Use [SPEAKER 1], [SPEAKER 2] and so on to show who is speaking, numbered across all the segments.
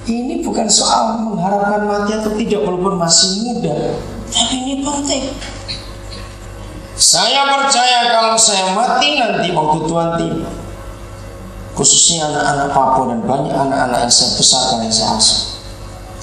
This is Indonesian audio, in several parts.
[SPEAKER 1] Ini bukan soal mengharapkan mati atau tidak walaupun masih muda, tapi ini penting. Saya percaya kalau saya mati nanti waktu Tuhan tiba, khususnya anak-anak Papua dan banyak anak-anak yang saya besarkan, yang saya asuh,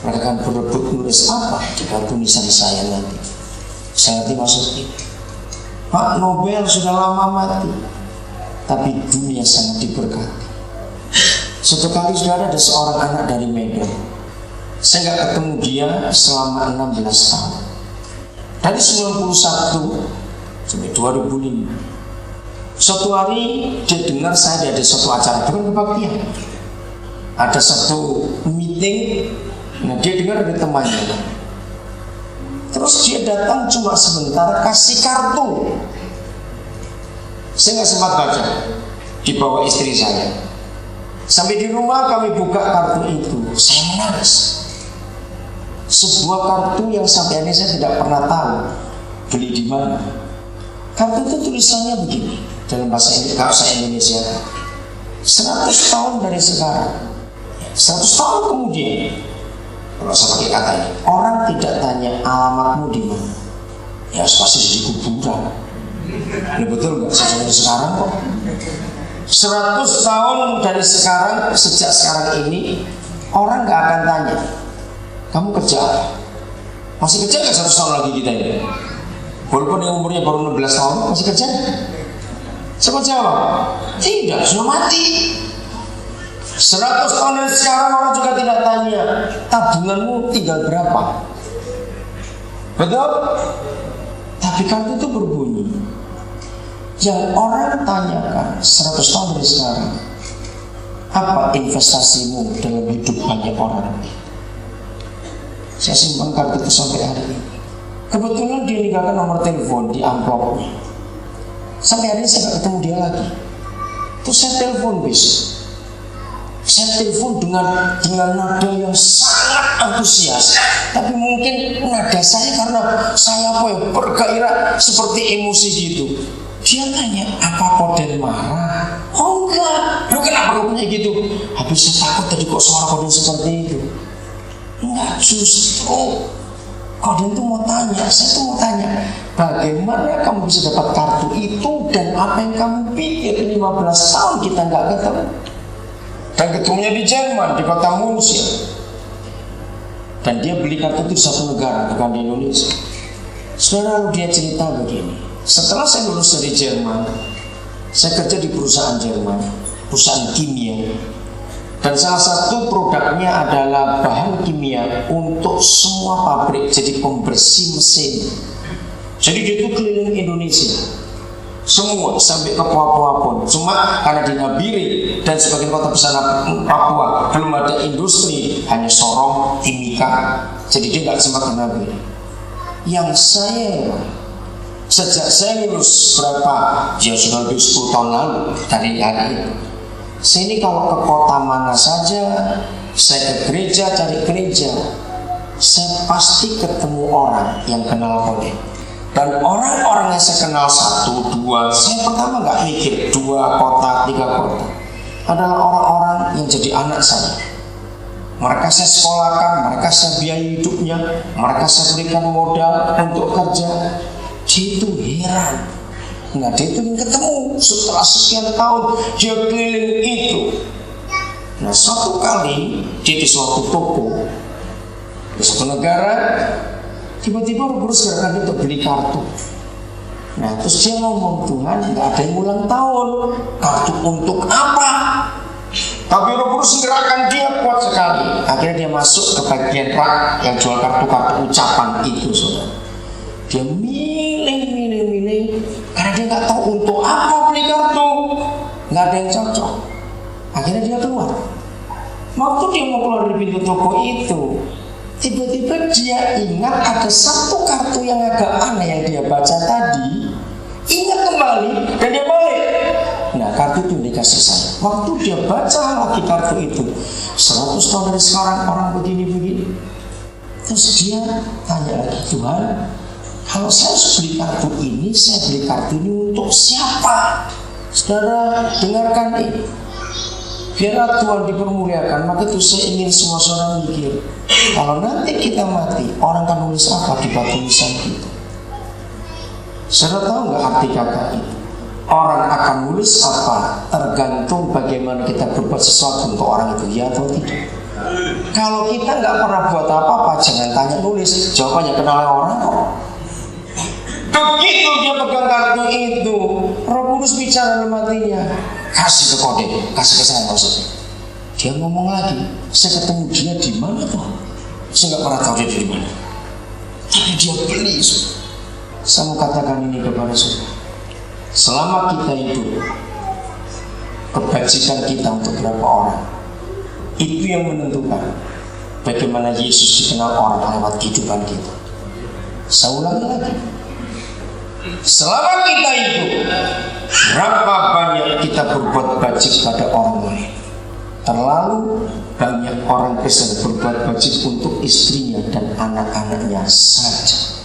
[SPEAKER 1] mereka akan berebut nulis apa di kartu nisan saya nanti. Saya nanti maksudnya, Pak Nobel sudah lama mati, tapi dunia sangat diberkati. Suatu kali sudah ada seorang anak dari Medan. Saya gak ketemu dia selama 16 tahun. Dari 91 sampai 2005. Suatu hari dia dengar saya ada suatu acara, bukan kebaktian. Ada satu meeting. Nah dia dengar dari temannya. Terus dia datang cuma sebentar, kasih kartu. Saya gak sempat baca, dibawa istri saya. Sampai di rumah kami buka kartu itu, saya menangis. Sebuah kartu yang sampai ini saya tidak pernah tahu beli di mana. Kartu itu tulisannya begini dalam bahasa Indonesia. 100 tahun dari sekarang, 100 tahun kemudian, kalau saya pakai kata ini, orang tidak tanya alamatmu di mana. Ya pasti di kuburan. Ini betul nggak? Sampai sekarang kok. 100 tahun dari sekarang, sejak sekarang ini, orang gak akan tanya, kamu kerja apa? Masih kerja gak 100 tahun lagi kita ini? Walaupun yang umurnya baru 16 tahun, masih kerja? Siapa jawab? Tidak, sudah mati. 100 tahun dari sekarang orang juga tidak tanya, tabunganmu tinggal berapa? Betul? Tapi kartu itu berbunyi, yang orang tanyakan 100 tahun dari sekarang, apa investasimu dalam hidup banyak orang? Saya simpan kartu itu sampai hari ini. Kebetulan dia meninggalkan nomor telepon di amplopnya. Sampai hari ini saya gak ketemu dia lagi. Terus saya telepon besok. Saya telepon dengan nada yang sangat antusias. Tapi mungkin nada saya karena saya bergairah seperti emosi gitu. Dia tanya, apa Koden marah? Oh enggak, lu kenapa lu punya gitu? Habis saya takut tadi kok suara Koden seperti itu. Enggak, justru Koden tuh mau tanya, saya tuh mau tanya, bagaimana kamu bisa dapat kartu itu dan apa yang kamu pikir 15 tahun kita nggak ketemu. Dan ketemunya di Jerman, di kota Munchen. Dan dia beli kartu itu di satu negara, bukan di Indonesia. Saudara, lalu dia cerita begini. Setelah saya lulus dari Jerman, saya kerja di perusahaan Jerman, perusahaan kimia. Dan salah satu produknya adalah bahan kimia untuk semua pabrik, jadi pembersih mesin. Jadi dia itu keliling Indonesia, semua sampai ke Papua pun. Cuma karena di Nabire dan sebagian kota besar Papua belum ada industri, hanya Sorong, Timika. Jadi dia nggak sempat ke Nabire. Yang saya sejak saya lulus ya sudah lebih 10 tahun lalu dari hari itu, saya ini kalau ke kota mana saja, saya ke gereja, cari gereja, saya pasti ketemu orang yang kenal Koden. Dan orang-orang yang saya kenal 1, 2, saya pertama gak mikir 2 kota, 3 kota, adalah orang-orang yang jadi anak saya. Mereka saya sekolahkan, mereka saya biayai hidupnya, mereka saya berikan modal untuk kerja. Dia itu heran. Nah dia itu ingin ketemu setelah sekian tahun dia keliling itu. Nah suatu kali dia di suatu toko di suatu negara, tiba-tiba berusaha gerakan untuk beli kartu. Nah terus dia ngomong, Tuhan gak ada yang ulang tahun, kartu untuk apa? Tapi berusaha gerakan dia kuat sekali. Akhirnya dia masuk ke bagian rak yang jual kartu-kartu ucapan itu, saudara. Dia milih karena dia nggak tahu untuk apa beli kartu, nggak ada yang cocok. Akhirnya dia keluar. Waktu dia mau keluar dari pintu toko itu, tiba-tiba dia ingat ada satu kartu yang agak aneh yang dia baca tadi. Ingat kembali dan dia balik. Nah kartu itu dikasih saya. Waktu dia baca lagi kartu itu, 100 tahun dari sekarang orang begini-begini. Terus dia tanya lagi, Tuhan, kalau saya harus beli kartu ini, saya beli kartu ini untuk siapa? Saudara, dengarkan ini. Biar Tuhan dipermuliakan. Maka itu saya ingin semua seorang mikir, kalau nanti kita mati, orang akan nulis apa di batu nisan kita? Saudara tahu nggak arti kata itu? Orang akan nulis apa tergantung bagaimana kita berbuat sesuatu untuk orang itu, ya atau tidak. Kalau kita nggak pernah buat apa-apa, jangan tanya nulis, jawabannya kenal orang kok. Begitu dia pegang kartu itu, Roh Kudus bicara dalam hatinya, kasih ke kode, kasih ke saya maksudnya. Dia ngomong lagi, saya ketemu dia di mana tuh? Saya nggak pernah tahu dia di mana. Tapi dia beli. Saya mau katakan ini kepada saudara. Selama kita hidup, kebajikan kita untuk berapa orang, itu yang menentukan bagaimana Yesus dikenal orang lewat kehidupan kita. Saya ulangi lagi. Selama kita hidup, berapa banyak kita berbuat bajik pada orang lain? Terlalu banyak orang Kristen berbuat bajik untuk istrinya dan anak-anaknya saja.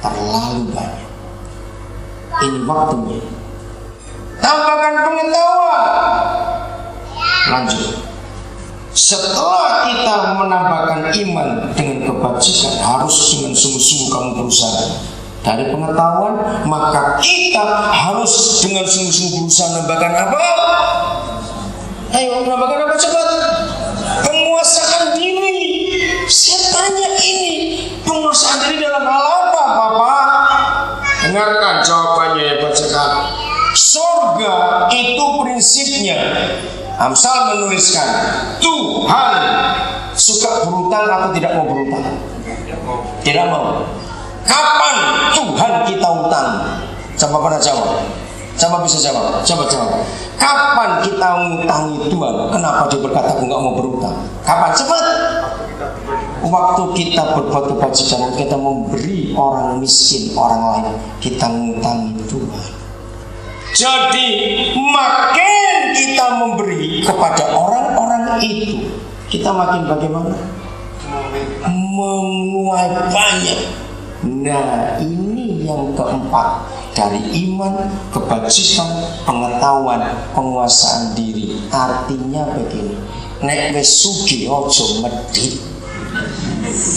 [SPEAKER 1] Terlalu banyak. Ini waktunya. Tambahkan pengetahuan. Lanjut. Setelah kita menambahkan iman dengan kebajikan, harus dengan sungguh-sungguh kamu berusaha. Dari pengetahuan, maka kita harus dengan sungguh-sungguh berusaha menambahkan apa? Ayo, menambahkan apa cepat? Penguasaan diri. Saya tanya ini, penguasaan diri dalam hal apa, Bapak? Dengarkan jawabannya ya, bacakan. Surga itu prinsipnya. Amsal menuliskan, Tuhan suka berutang atau tidak mau berutang? Tidak mau. Kapan Tuhan kita utang? Coba pernah jawab. Coba bisa jawab. Coba jawab. Kapan kita ngutangi Tuhan? Kenapa dia berkata aku nggak mau berutang? Kapan? Cepat. Waktu kita berbuat kebajikan, kita memberi orang miskin, orang lain, kita ngutangi Tuhan. Jadi makin kita memberi kepada orang-orang itu, kita makin bagaimana? Menuai banyak. Nah, ini yang keempat dari iman, kebajikan, pengetahuan, penguasaan diri. Artinya begini, nek wis sugih aja medhit.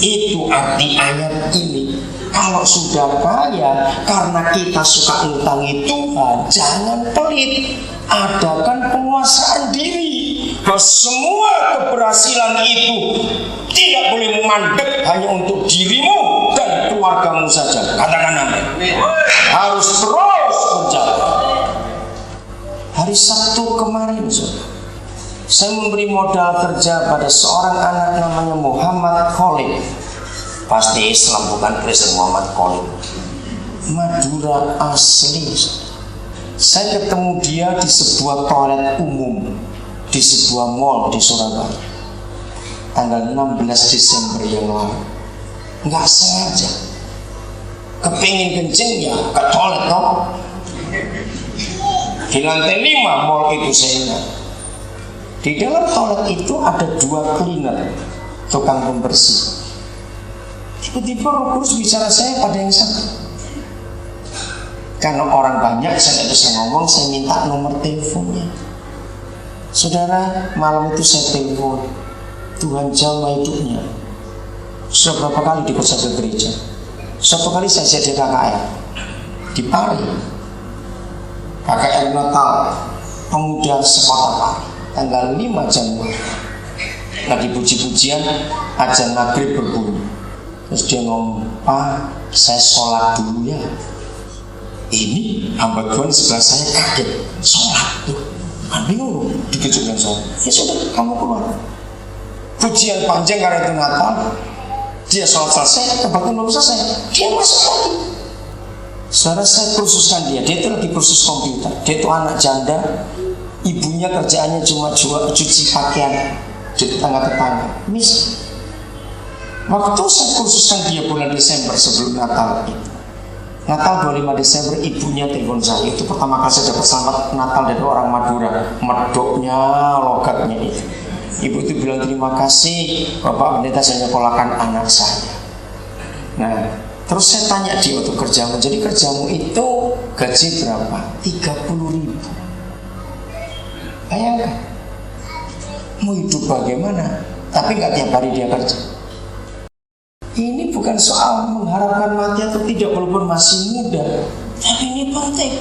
[SPEAKER 1] Itu arti ayat ini. Kalau sudah kaya karena kita suka ngutangi Tuhan, jangan pelit. Adakan penguasaan diri. Bahwa semua keberhasilan itu tidak boleh mandek hanya untuk dirimu dan keluargamu saja. Katakan amin. Harus terus berjalan. Hari Sabtu kemarin, saya memberi modal kerja pada seorang anak namanya Muhammad Khalid. Pasti Islam, bukan Kristen. Muhammad Khalid, Madura asli. Saya ketemu dia di sebuah toilet umum di sebuah mall di Surabaya tanggal 16 Desember yang lalu. Nggak sengaja, kepingin kencing ya ke toilet no? Di lantai 5 mall itu saya ingat. Di dalam toilet itu ada 2 cleaner, tukang pembersih. Tiba-tiba Roh Kudus bicara saya pada yang satu. Karena orang banyak, saya tidak bisa ngomong, saya minta nomor teleponnya. Saudara, malam itu saya telepon. Tuhan jamah hidupnya. Sudah berapa kali dipercaya ke gereja? Suatu kali saya jadi KKR di Pari, KKR Natal Pemuda Sekota Pari, tanggal 5 Januari. Lagi puji-pujian, azan maghrib berbunyi. Terus dia ngomong, Pak, saya sholat dulu ya. Ini hamba Tuhan sebelah saya kaget, sholat tuh, kan bingung, dikejutkan saya. Ya sudah, kamu keluar. Pujian panjang karena itu Natal. Dia sholat selesai, kebaktian belum selesai, dia masuk lagi. Saudara, saya kursuskan dia itu lagi kursus komputer. Dia itu anak janda, ibunya kerjaannya cuma cuci pakaian di tetangga-tetangga. Miss, waktu saya kursuskan dia bulan Desember sebelum Natal itu, Natal 25 Desember, ibunya telepon saya. Itu pertama kali saya dapat selamat Natal dari orang Madura. Medoknya, logatnya itu. Ibu itu bilang, terima kasih Bapak Pendeta, saya nyekolahkan anak saya. Nah, terus saya tanya dia untuk kerjamu. Jadi kerjamu itu gaji berapa? 30.000. Bayangkan, mau hidup bagaimana, tapi nggak tiap hari dia kerja. Ini bukan soal mengharapkan mati atau tidak walaupun masih muda, tapi ini penting.